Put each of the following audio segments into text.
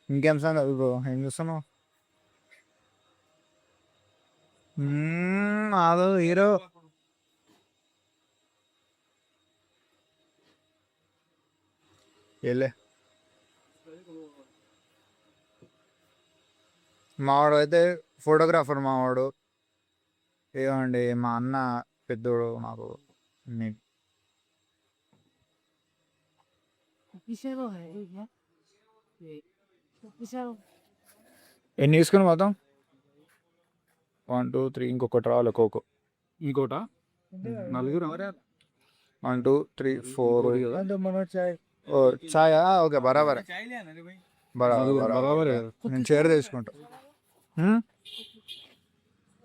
ఇంకేం సంగతి బ్రో, ఏం చూస్తున్నావు? అదో హీరో. వెళ్ళే మావాడు అయితే ఫోటోగ్రాఫర్ మావాడు. ఏమండి మా అన్న పెద్దోడు నాకు. నీ- ఎన్ని తీసుకుని మొత్తం? 1 2 3 ఇంకొకటి రావాలి కోకో. ఇంకోటా నలుగురు 1 2 3 4 ఛాయ్. ఓకే బరాబర్ బరాబర్ బరాబర్. నేను షేర్ చేసుకుంటా.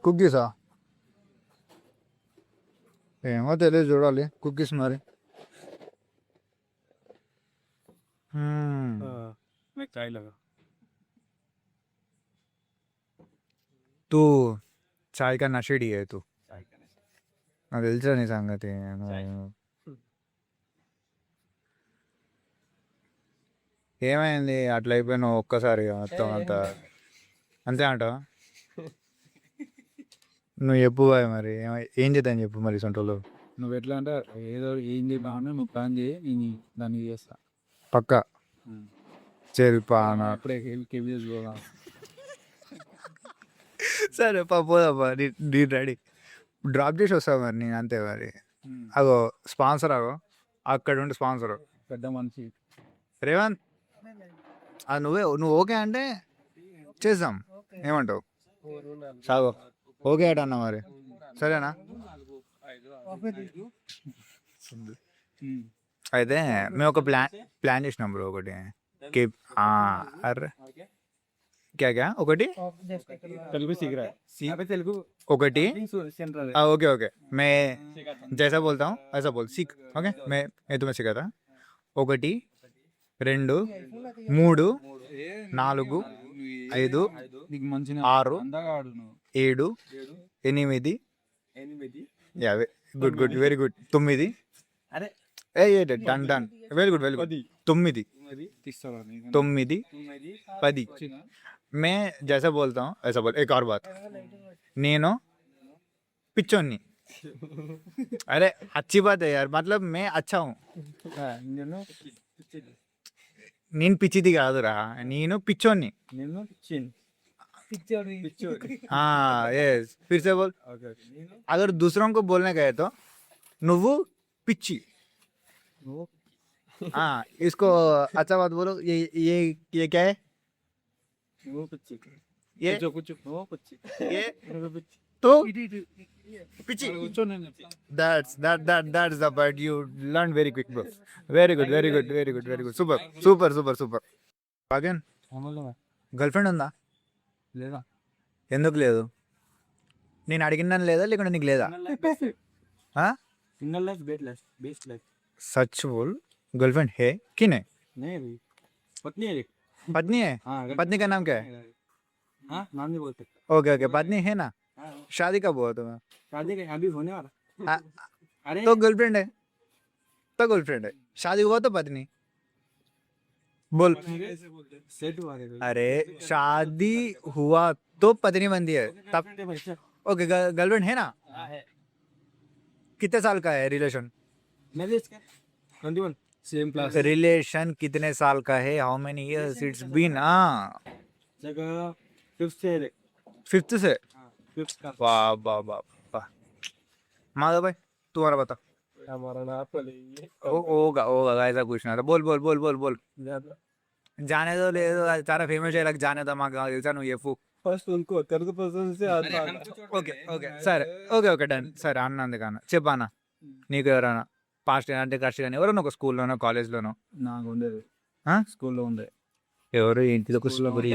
కుక్కీసా? ఏమో తెలియదు, చూడాలి కుక్కీస్ మరి. చాయ్ లాగా तू चाय का नशेड़ी है तू. నాకు తెలుసా నీ సంగతి. ఏమైంది అట్లా అయిపోయినావు ఒక్కసారి మొత్తం అంతా? అంతే అంటావా? నువ్వు చెప్పు బాయ్, మరి ఏం చేద్దాం చెప్పు మరి సొంటలో. నువ్వు ఎట్లా అంటే ఏదో ఏం చెప్పామని నువ్వు ప్లాన్ చేయి, నేను దానికి చేస్తా పక్క చెల్పా. అప్పుడే కేబీఎస్ పోదాం. సరే పోదామా, నీ రెడీ. డ్రాప్ చేసి వస్తావు మరి నేను, అంతే మరి. అగో స్పాన్సర్, అగో అక్కడ ఉండి స్పాన్సర్ పెద్ద మనిషి రేవంత్. నువ్వు ఓకే అంటే చేద్దాం, ఏమంటావు? సాగో ఓకే అట అన్న మరి, సరేనా? అయితే మేము ఒక ప్లాన్ చేసినాం బ్రో ఒకటి. అర్రే క్యా ఒకటి తెలుగు తెలుగు ఒకటి ఓకే ఓకే మే జైసా బోల్తాం ఐసా బోల్ సీక్. ఓకే మే తుమ్మే సిఖాతా. 1 2 3 4 5 6 7 8 good good very good 9. Done very good 9 10. मैं जैसा बोलता हूँ ऐसा बोल. एक और बात, నేను పిచ్చోన్ని. अरे अच्छी बात है यार, मतलब मैं अच्छा हूँ. నేను పిచ్చిది కాదురా, నేను పిచ్చోన్ని. हाँ यस, फिर से बोल. अगर दूसरों को बोलने गए तो నువ్వు పిచ్చి. हाँ इसको अच्छा बात बोलो. ये क्या है? ये ये तो పిచ్చి. That's the part you learn very quick bro. Very good. Super. Again, girl friend ఉందా? లేదా? ఎందుకు లేదు? నేను అడిగినాను లేదా, లేకుంటే నీకు లేదా? Single life best life. सच बोल, गर्लफ्रेंड है कि नहीं? नहीं भाई, पत्नी है. पत्नी है? हाँ पत्नी का नाम क्या है? हाँ नाम नहीं बोलते. ओके पत्नी है ना? शादी कब हुआ तुम्हें? शादी का अभी होने वाला. अरे तो गर्लफ्रेंड है. शादी हुआ तो पत्नी बोल. सेट हुआ. अरे शादी हुआ तो पत्नी बनती है तब. ओके गर्लफ्रेंड है ना? कितने साल का है रिलेशन? 21 same class. रिलेशन कितने साल का है? How many years it's been? जगह 5th से. फिफ्थ का. वाह. माधव भाई तुम्हारा बता. हमारा नाम होगा ऐसा कुछ ना था. बोल. जाने दो ले दो, सारा फेमस है, जाने दो. మాకు తెలుసా నువ్వు చెప్పు. फर्स्ट उनको తెలుగు పర్సన్ से आता. ఓకే సరే ఓకే డన్. సరే అన్నంది కాన చెప్పానా, నీకు ఎవరైనా పాస్ట్ అంటే కష్ట కానీ ఎవరైనా ఒక స్కూల్లోనో కాలేజ్లోనో? నాకు ఉండేది స్కూల్లో ఉండే. ఎవరు ఏంటిది ఒక స్టోరీ?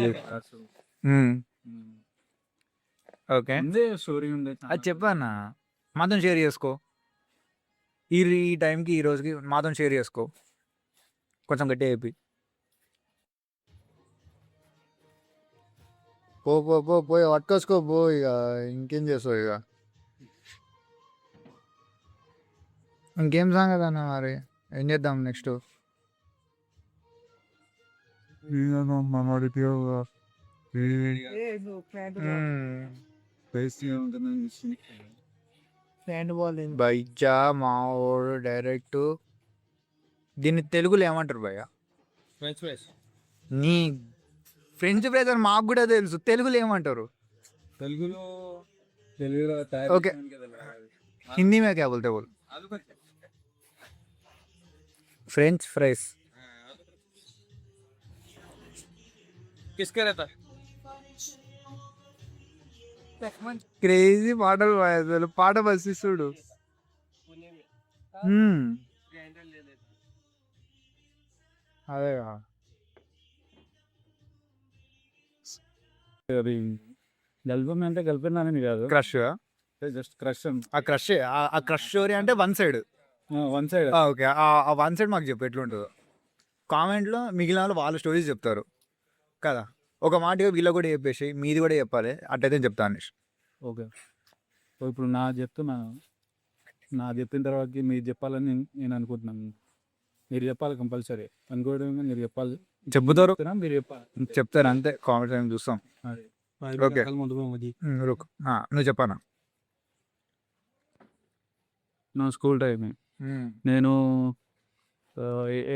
ఓకే స్టోరీ ఉంది, అది చెప్పానా, మాతో షేర్ చేసుకో. ఈ టైంకి ఈ రోజుకి మాతో షేర్ చేసుకో, కొంచెం గట్టిగా చెప్పి. పోయి పట్టుకోసుకో పో. ఇక ఇంకేం చేస్తావు? ఇక ఇంకేం సంగతి అన్న మరి, ఏం చేద్దాం నెక్స్ట్? మనవాడిగా బైజా మావోడు డైరెక్ట్ దీన్ని తెలుగులో ఏమంటారు భయ్య? ఫ్రెంచ్ ఫ్రైస్ నీ ఫ్రెంచ్ ఫ్రైస్ అని మాకు కూడా తెలుసు, తెలుగులో ఏమంటారు? తెలుగులో తెలుగులో ఓకే, హిందీ మే క్యా బోల్తే బోల్. ఫ్రెంచ్ ఫ్రైస్ किसका रहता క్రేజీ పాటలు అసలు, పాట బస్సిస్తుడు. అదే అది గల్పం అంటే గల్పెన్నానని కాదు, క్రష్. జస్ట్ క్రష్ ఆ క్రష్, ఆ క్రష్ స్టోరీ అంటే one side. One side. Okay, ఆ వన్ సైడ్ మాకు చెప్పు ఎట్లుంటుందో. కామెంట్లో మిగిలిన వాళ్ళు వాళ్ళ స్టోరీస్ చెప్తారు కదా, ఒక మాటగా వీళ్ళ కూడా చెప్పేసి మీది కూడా చెప్పాలి, అట్టయితే చెప్తాను అనేసి. ఓకే, సో ఇప్పుడు నా చెప్తున్నాను, నా చెప్పిన తర్వాత మీరు చెప్పాలని నేను అనుకుంటున్నాను. మీరు చెప్పాలి కంపల్సరీ, అనుకోవడం మీరు చెప్పాలి. చెప్తారు, మీరు చెప్పాలి, చెప్తారు అంతే. కామెంట్ టైం చూస్తాం. ఓకే, రుక్. నువ్వు చెప్పానా? నా స్కూల్ టైం నేను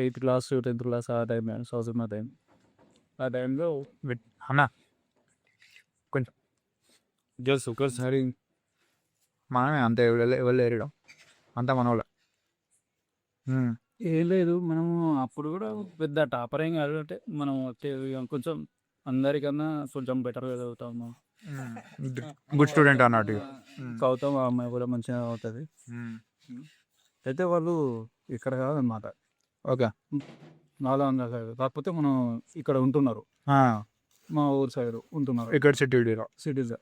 8th క్లాస్ 10th క్లాస్ ఆ టైం సంవత్సరం టైం. ఆ టైంలో అన్నా కొంచెం జస్ట్ ఒకసారి మనమే అంతే, ఎవరు లేరు అంతా మన వాళ్ళ. ఏం లేదు, మనము అప్పుడు కూడా పెద్ద టాపర్ ఏం కాదు, అంటే మనం కొంచెం అందరికన్నా కొంచెం బెటర్గా చదువుతాము, గుడ్ స్టూడెంట్ అన్నట్టు. చదువుతాం. ఆ అమ్మాయి కూడా మంచిగా అవుతుంది. అయితే వాళ్ళు ఇక్కడ కాదనమాట, ఓకే, నాలో సైడ్, కాకపోతే మనం ఇక్కడ ఉంటున్నారు, మా ఊరు సైడ్ ఉంటున్నారు, ఇక్కడ సిటీలో. సిటీస్.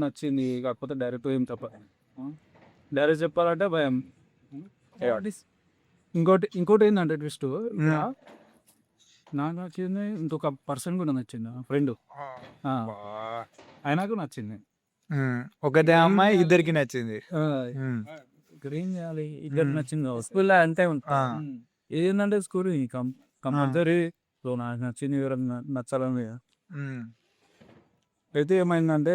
నచ్చింది, కాకపోతే డైరెక్ట్ ఏం తప్ప, డైరెక్ట్ చెప్పాలంటే భయం. ఇంకోటి ఏంటంటే ట్విస్ట్, నాకు నచ్చింది ఇంకొక పర్సన్ కూడా నచ్చింది, ఫ్రెండ్, ఆయనకు నచ్చింది. ఒకటే అమ్మాయి ఇద్దరికి నచ్చింది. ఇక్కడ ఏం చేయాలి, ఇద్దరికి నచ్చింది. స్కూల్లో అంతే ఉంటా, ఏంటంటే స్కూల్ కంపల్సరీ. సో నాకు నచ్చింది, ఎవరైనా నచ్చాలని. అయితే ఏమైందంటే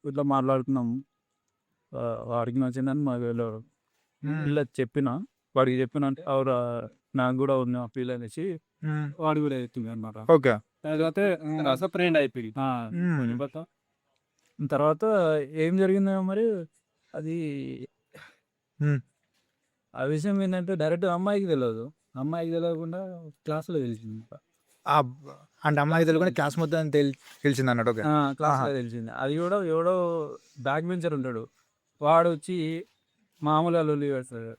ఇట్లా మాట్లాడుతున్నాము, వాడికి నచ్చిందని మాకు వెళ్ళాడు. ఇలా వాడికి చెప్పిన అంటే ఎవరు నాకు కూడా ఉంది ఆ ఫీల్ అనేసి వాడు కూడా ఎత్తుంది అనమాట. ఓకే, తర్వాత ఫ్రెండ్ అయిపోయింది. తర్వాత ఏం జరిగిందో మరి అది, ఆ విషయం ఏంటంటే డైరెక్ట్ అమ్మాయికి తెలియకుండా క్లాస్లో తెలిసింది. అంటే అమ్మాయికి తెలియకుండా క్లాస్ మొత్తం తెలిసింది అన్నట్టు. క్లాస్లో తెలిసింది. అది కూడా ఎవడో బ్యాక్ బెంచర్ ఉంటాడు, వాడు వచ్చి మామూలుగా లొల్లి పెడతాడు,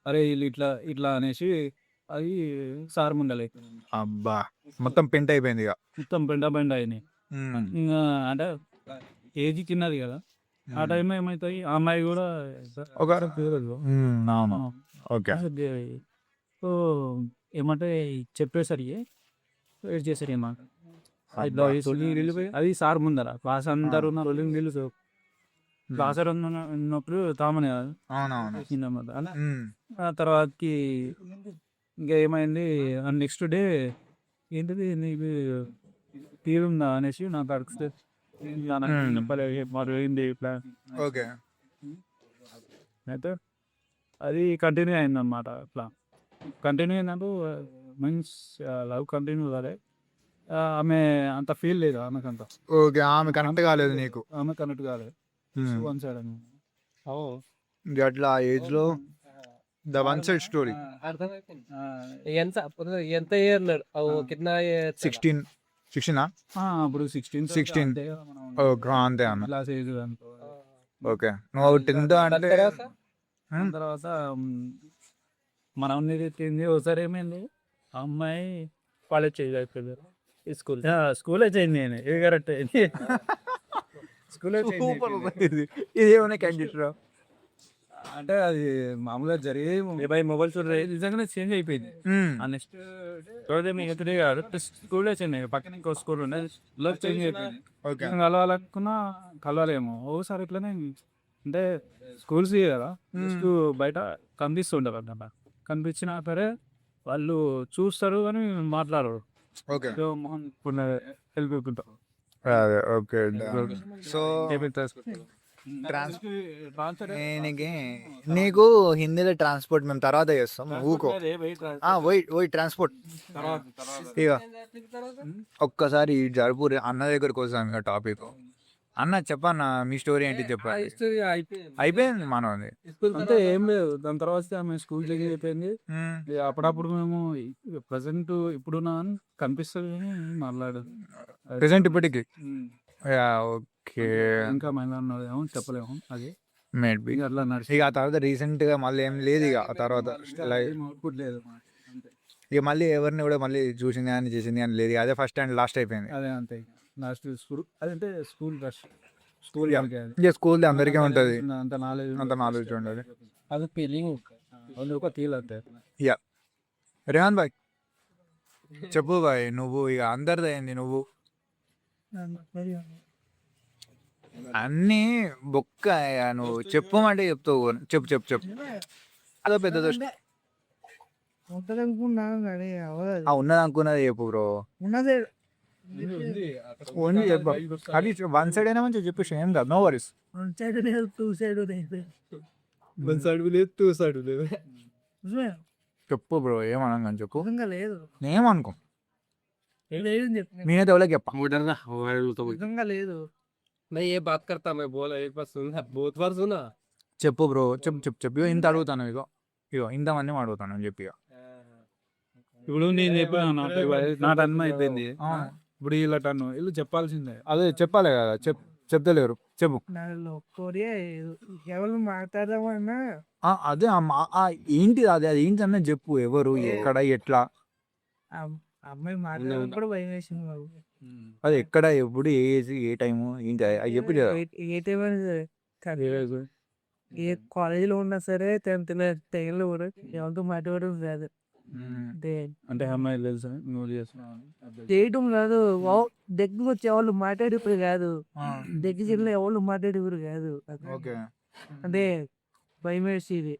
అరే వీళ్ళు ఇట్లా ఇట్లా అనేసి. అది సార్ ముందలే అబ్బా మొత్తం పెంట్ అయిపోయింది, ఇక మొత్తం బెండ అయినాయి. ఇంకా అంటే ఏజ్ చిన్నది కదా, ఆ టైంలో ఏమవుతాయి, ఆ అమ్మాయి కూడా ఓకే. సో ఏమంటే చెప్పేసరికి వెయిట్ చేశారు ఏమా, అది సార్ ముందర క్లాస్ అందరు ఉన్నారు, తెలుసు క్లాస్ ఉన్నప్పుడు తామని కదా. ఆ తర్వాతకి ఇంకా ఏమైంది, నెక్స్ట్ డే ఏంటిది నీకు తీరుందా అనేసి నాకు అడిగితే ఏంది ఇట్లా. ఓకే, అయితే అది కంటిన్యూ అయిందన్నమాట. అట్లా కంటిన్యూ అయినప్పుడు మీన్స్ లవ్ కంటిన్యూ కాలే, ఆమె అంత ఫీల్ లేదు ఆమెకంత. ఓకే, ఆమె కనెక్ట్ కాలేదు నీకు? ఆమె కనెక్ట్ కాలేదు, వన్ సైడ్ అని. అట్లా ఏజ్ లో ద వన్ సైడ్ స్టోరీ. ఎంత ఇయర్ 16 అప్పుడు 16 అంతే అన్న. Class age. ఓకే, నువ్వు 10th అంటే తర్వాత మనం తింది. ఒకసారి ఏమైంది, ఆ అమ్మాయి కాలేజ్ చేంజ్ అయిపోయింది, స్కూలే చేంజ్ అయింది, ఇవి కరెక్ట్ అయింది. స్కూలే ఇదేమన్నా క్యాండిడేట్ అంటే అది మామూలుగా జరిగే మొబైల్ చూడ నిజంగానే చేంజ్ అయిపోయింది. నెక్స్ట్ డే కాదు, స్కూలే చేంజ్ అయ్యింది, పక్కన ఇంకో స్కూల్ ఉండే చేంజ్ అయిపోయింది. కలవాలనుకున్నా కలవాలేమో ఓసారి ఇట్లనే. అంటే స్కూల్స్ కదా, బయట కనిపిస్తుంటారు అన్నమాట. కనిపించినా సరే వాళ్ళు చూస్తారు కానీ మాట్లాడరు. ఓకే సో మొహం ఇప్పుడు వెళ్ళిపోతుంటారు. అదే ఓకే సో నీకు హిందీలో ట్రాన్స్పోర్ట్ మేము తర్వాత చేస్తాం ఊకో పోయి ట్రాన్స్పోర్ట్ ఇక ఒక్కసారి జరుపు అన్న దగ్గరకు వస్తాం ఇక టాపిక్. అన్న చెప్పన్న మీ స్టోరీ ఏంటి చెప్పండి. అయిపోయింది మనది అంటే ఏం లేదు. దాని తర్వాత ఆమె స్కూల్ దగ్గర అయిపోయింది. ఇక అప్పుడప్పుడు మేము ప్రజెంట్ ఇప్పుడున్నా అని కనిపిస్తుంది కానీ మాట్లాడదు. ప్రెసెంట్ ఇప్పటికి ఓకే ఇంకా మైండ్ ఉన్నదేమో చెప్పలేము. అది మేబీ ఇక అట్లా నడిచి ఇక ఆ తర్వాత రీసెంట్ గా మళ్ళీ ఏం లేదు ఇక ఆ తర్వాత అవుట్పుట్ లేదు. అంతే ఇక మళ్ళీ ఎవరిని కూడా మళ్ళీ చూసింది అని చేసింది అని లేదు. అదే ఫస్ట్ అండ్ లాస్ట్ అయిపోయింది. అదే అంతే. లాస్ట్ స్కూల్ అదంటే స్కూల్ రష్ స్కూల్ ఇక స్కూల్ అందరికీ ఉంటుంది అంత నాలెడ్జ్ అంత నాలెడ్జ్ ఉండదు. అది ఫీలింగ్ అది ఒక ఫీల్ అంతే. ఇక రేహాన్ భాయ్ చెప్పు భాయ్ నువ్వు ఇక అందరిది అయింది నువ్వు అన్నీ బొక్క ఇక నువ్వు చెప్పమంటే చెప్తావు. చెప్పు చెప్పు చెప్పు అదో పెద్ద దోషం ఉన్నది అనుకున్నది చెప్పు బ్రో. ఓన్లీ చెప్పు అది వన్ సైడ్ అయినా మంచిగా చెప్పేసి ఏం కాదు. No worries. వన్ సైడ్ లేదు, టూ సైడ్ లేదు. వన్ సైడ్ లేదు, టూ సైడ్ లేదు. చెప్పు బ్రో ఏమనగా చెప్పు. లేదు నేనేమనుకో లేదు నేనైతే ఎవరికి చెప్పా లేదు. मैं ये बात करता मैं बोला एक बार सुना बहुत बार सुना చెప్పు బ్రో చెప్పు చెప్పు చెప్పు ఇగో ఇంత అడుగుతాను ఇగో ఇంతమంది అడుగుతాను అని చెప్పి ఇక. ఇప్పుడు నేను చెప్పాను నా టన్ అయిపోయింది. ఇప్పుడు ఇలా టన్ను వీళ్ళు చెప్పాల్సిందే. అదే చెప్పాలి కదా చెప్తలేరు చెప్పు. ఎవరు మాట్లాడమన్నా అదే ఏంటి అది ఏంటి అన్న చెప్పు. ఎవరు ఎక్కడ ఎట్లా అమ్మాయి మాట్లాడినప్పుడు భయం వేసింది బాబు. అది ఎక్కడ ఎప్పుడు ఏ ఏజ్ ఏ టైము ఏంటి అది చెప్పి ఏ టైం అయినా సరే ఏ కాలేజీలో ఉన్నా సరే 10th టైంలో కూడా ఎవరితో మాట్లాడడం కాదు. అంటే అమ్మాయిలు తెలుసా నువ్వు చేయటం కాదు. దగ్గర వచ్చే వాళ్ళు మాట్లాడేప్పుడు కాదు, దగ్గర జిల్లా ఎవరు మాట్లాడేవారు కాదు. అంటే భయం వేసేది.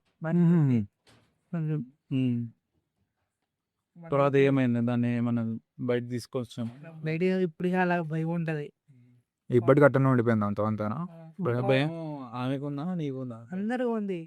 తర్వాత ఏమైంది దాన్ని ఏమన్నా బయట తీసుకొచ్చాం. బయట ఇప్పుడు అలా భయం ఉంటది. ఇప్పటికి అట్టనే ఉండిపోయింది అంతేనా భయం ఆమెకుందా నీకుందా అందరికీ ఉంది.